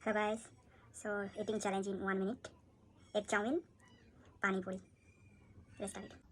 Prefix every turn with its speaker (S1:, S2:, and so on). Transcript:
S1: So guys, so eating challenge in 1 minute. Egg chowmin, pani puri. Let's start it.